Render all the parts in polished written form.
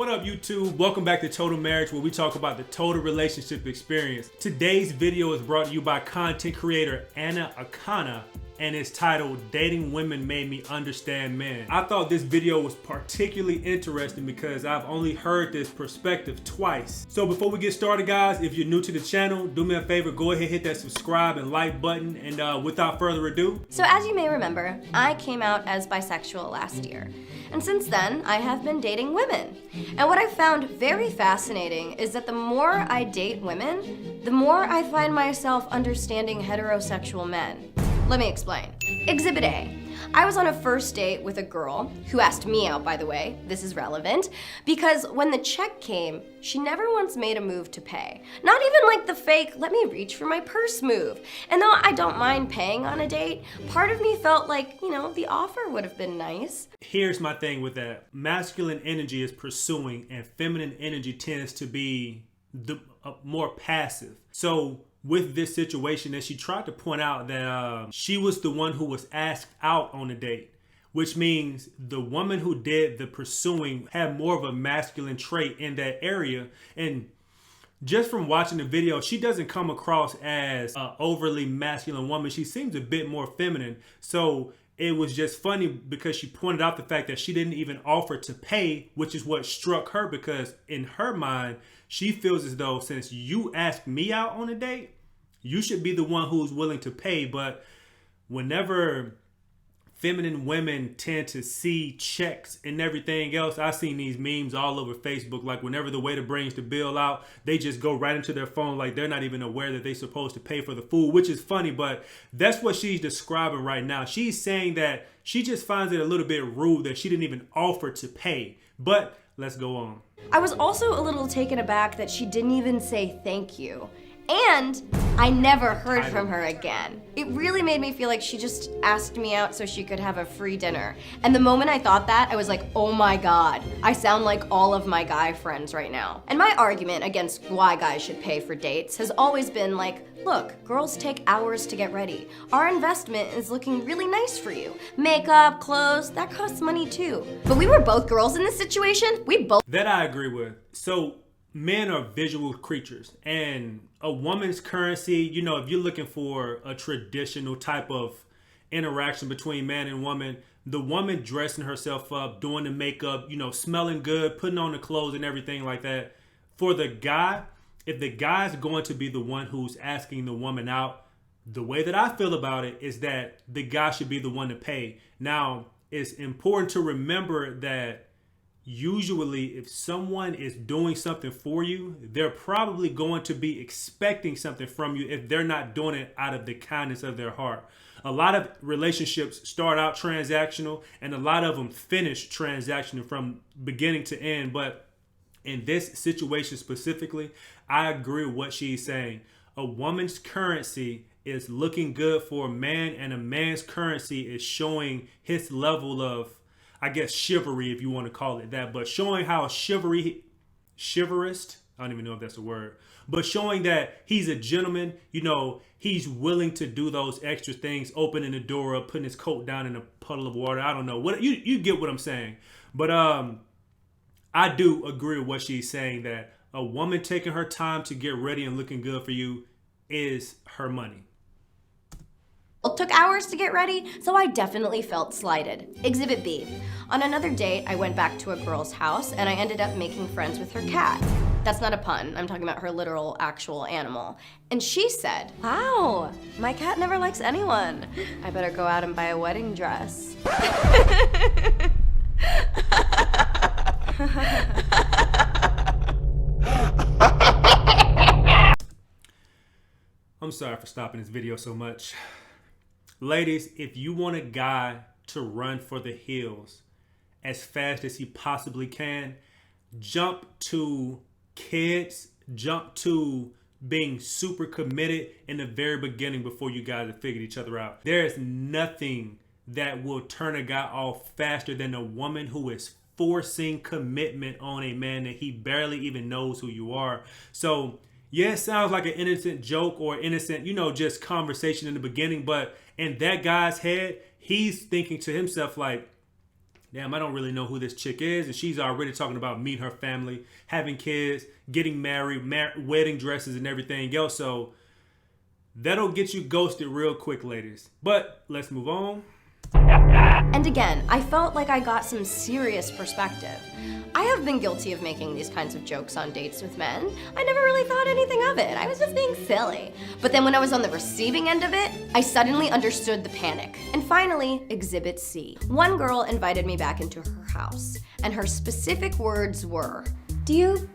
What up, YouTube? Welcome back to Total Marriage, where we talk about the total relationship experience. Today's video is brought to you by content creator Anna Akana, and it's titled Dating Women Made Me Understand Men. I thought this video was particularly interesting because I've only heard this perspective twice. So before we get started, guys, if you're new to the channel, do me a favor, go ahead, hit that subscribe and like button, and without further ado. So as you may remember, I came out as bisexual last year. And since then, I have been dating women. And what I've found very fascinating is that the more I date women, the more I find myself understanding heterosexual men. Let me explain. Exhibit A. I was on a first date with a girl, who asked me out, by the way, this is relevant, because when the check came, she never once made a move to pay. Not even like the fake, let me reach for my purse move. And though I don't mind paying on a date, part of me felt like, the offer would have been nice. Here's my thing with that. Masculine energy is pursuing and feminine energy tends to be more passive. So with this situation, that she tried to point out that she was the one who was asked out on a date, which means the woman who did the pursuing had more of a masculine trait in that area. And just from watching the video, she doesn't come across as an overly masculine woman. She seems a bit more feminine. So it was just funny because she pointed out the fact that she didn't even offer to pay, which is what struck her, because in her mind, she feels as though since you asked me out on a date, you should be the one who's willing to pay. But whenever feminine women tend to see checks and everything else, I've seen these memes all over Facebook, like whenever the waiter brings the bill out, they just go right into their phone like they're not even aware that they're supposed to pay for the food, which is funny, but that's what she's describing right now. She's saying that she just finds it a little bit rude that she didn't even offer to pay. But let's go on. I was also a little taken aback that she didn't even say thank you. And I never heard from her again. It really made me feel like she just asked me out so she could have a free dinner. And the moment I thought that, I was like, oh my God, I sound like all of my guy friends right now. And my argument against why guys should pay for dates has always been like, look, girls take hours to get ready. Our investment is looking really nice for you. Makeup, clothes, that costs money too. But we were both girls in this situation. That I agree with. So men are visual creatures, and a woman's currency, if you're looking for a traditional type of interaction between man and woman, the woman dressing herself up, doing the makeup, smelling good, putting on the clothes and everything like that. For the guy, if the guy's going to be the one who's asking the woman out, the way that I feel about it is that the guy should be the one to pay. Now, it's important to remember that usually if someone is doing something for you, they're probably going to be expecting something from you if they're not doing it out of the kindness of their heart. A lot of relationships start out transactional, and a lot of them finish transactional from beginning to end. But in this situation specifically, I agree with what she's saying. A woman's currency is looking good for a man, and a man's currency is showing his level of, I guess, chivalry, if you want to call it that, but showing how chivalrous, I don't even know if that's a word, but showing that he's a gentleman, he's willing to do those extra things, opening the door up, putting his coat down in a puddle of water. I don't know what you get what I'm saying. But I do agree with what she's saying, that a woman taking her time to get ready and looking good for you is her money. It took hours to get ready, so I definitely felt slighted. Exhibit B. On another date, I went back to a girl's house and I ended up making friends with her cat. That's not a pun, I'm talking about her literal, actual animal. And she said, wow, my cat never likes anyone. I better go out and buy a wedding dress. I'm sorry for stopping this video so much. Ladies, if you want a guy to run for the hills as fast as he possibly can, jump to kids, jump to being super committed in the very beginning before you guys have figured each other out. There is nothing that will turn a guy off faster than a woman who is forcing commitment on a man that he barely even knows who you are. So yeah, it sounds like an innocent joke or innocent, just conversation in the beginning, but in that guy's head, he's thinking to himself like, damn, I don't really know who this chick is. And she's already talking about meeting her family, having kids, getting married, wedding dresses and everything else. So that'll get you ghosted real quick, ladies. But let's move on. And again, I felt like I got some serious perspective. I have been guilty of making these kinds of jokes on dates with men. I never really thought anything of it. I was just being silly. But then when I was on the receiving end of it, I suddenly understood the panic. And finally, Exhibit C. One girl invited me back into her house, and her specific words were, "Do you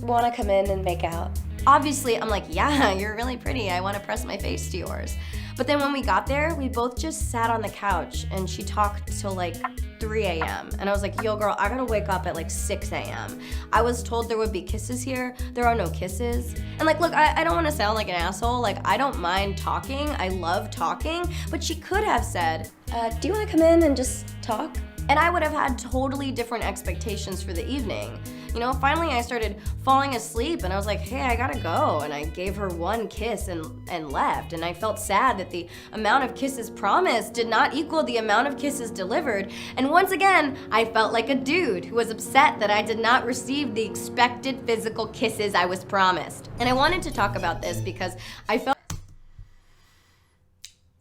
want to come in and make out?" Obviously, I'm like, yeah, you're really pretty. I want to press my face to yours. But then when we got there, we both just sat on the couch and she talked till like 3 a.m. And I was like, yo girl, I gotta wake up at like 6 a.m. I was told there would be kisses here. There are no kisses. And like, look, I don't wanna sound like an asshole. Like, I don't mind talking. I love talking. But she could have said, do you wanna come in and just talk? And I would have had totally different expectations for the evening. You know, finally I started falling asleep and I was like, hey, I gotta go. And I gave her one kiss and left. And I felt sad that the amount of kisses promised did not equal the amount of kisses delivered. And once again, I felt like a dude who was upset that I did not receive the expected physical kisses I was promised. And I wanted to talk about this because I felt...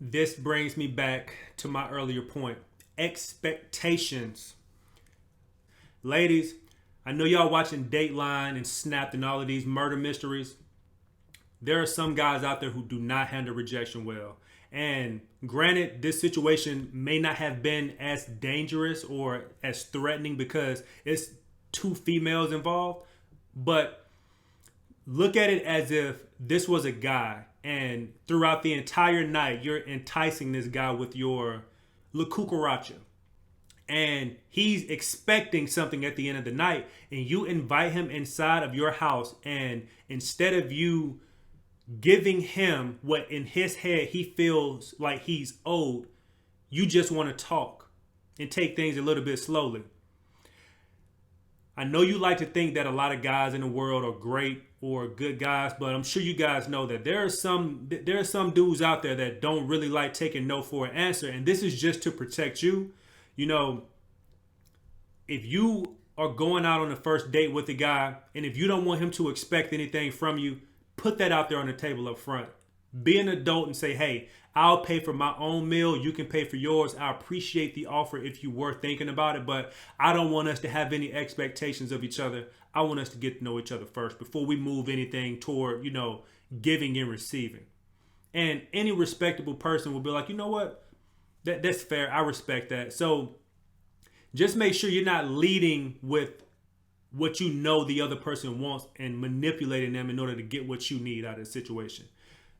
This brings me back to my earlier point. Expectations. Ladies, I know y'all watching Dateline and Snapped and all of these murder mysteries. There are some guys out there who do not handle rejection well. And granted, this situation may not have been as dangerous or as threatening because it's two females involved. But look at it as if this was a guy and throughout the entire night, you're enticing this guy with your La Cucaracha. And he's expecting something at the end of the night, and you invite him inside of your house, and instead of you giving him what in his head he feels like he's owed, you just want to talk and take things a little bit slowly. I know you like to think that a lot of guys in the world are great or good guys, but I'm sure you guys know that there are some dudes out there that don't really like taking no for an answer, and this is just to protect you. You know, if you are going out on a first date with a guy and if you don't want him to expect anything from you, put that out there on the table up front. Be an adult and say, hey, I'll pay for my own meal. You can pay for yours. I appreciate the offer if you were thinking about it, but I don't want us to have any expectations of each other. I want us to get to know each other first before we move anything toward, you know, giving and receiving. And any respectable person will be like, you know what? That's fair. I respect that. So just make sure you're not leading with what you know the other person wants and manipulating them in order to get what you need out of the situation.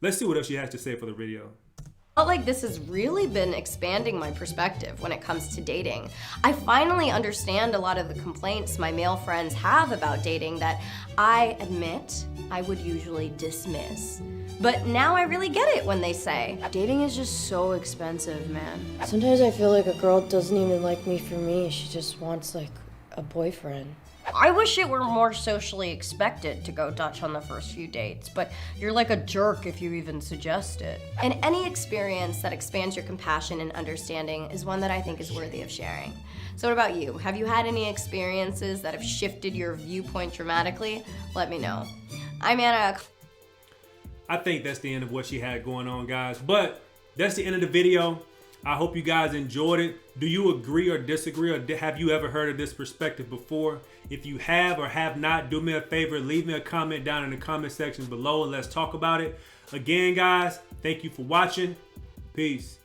Let's see what else she has to say for the video. I felt like this has really been expanding my perspective when it comes to dating. I finally understand a lot of the complaints my male friends have about dating that I admit I would usually dismiss. But now I really get it when they say, dating is just so expensive, man. Sometimes I feel like a girl doesn't even like me for me. She just wants like a boyfriend. I wish it were more socially expected to go Dutch on the first few dates, but you're like a jerk if you even suggest it. And any experience that expands your compassion and understanding is one that I think is worthy of sharing. So what about you? Have you had any experiences that have shifted your viewpoint dramatically? Let me know. I'm Anna. I think that's the end of what she had going on, guys. But that's the end of the video. I hope you guys enjoyed it. Do you agree or disagree, or have you ever heard of this perspective before? If you have or have not, do me a favor, leave me a comment down in the comment section below and let's talk about it. Again, guys, thank you for watching. Peace.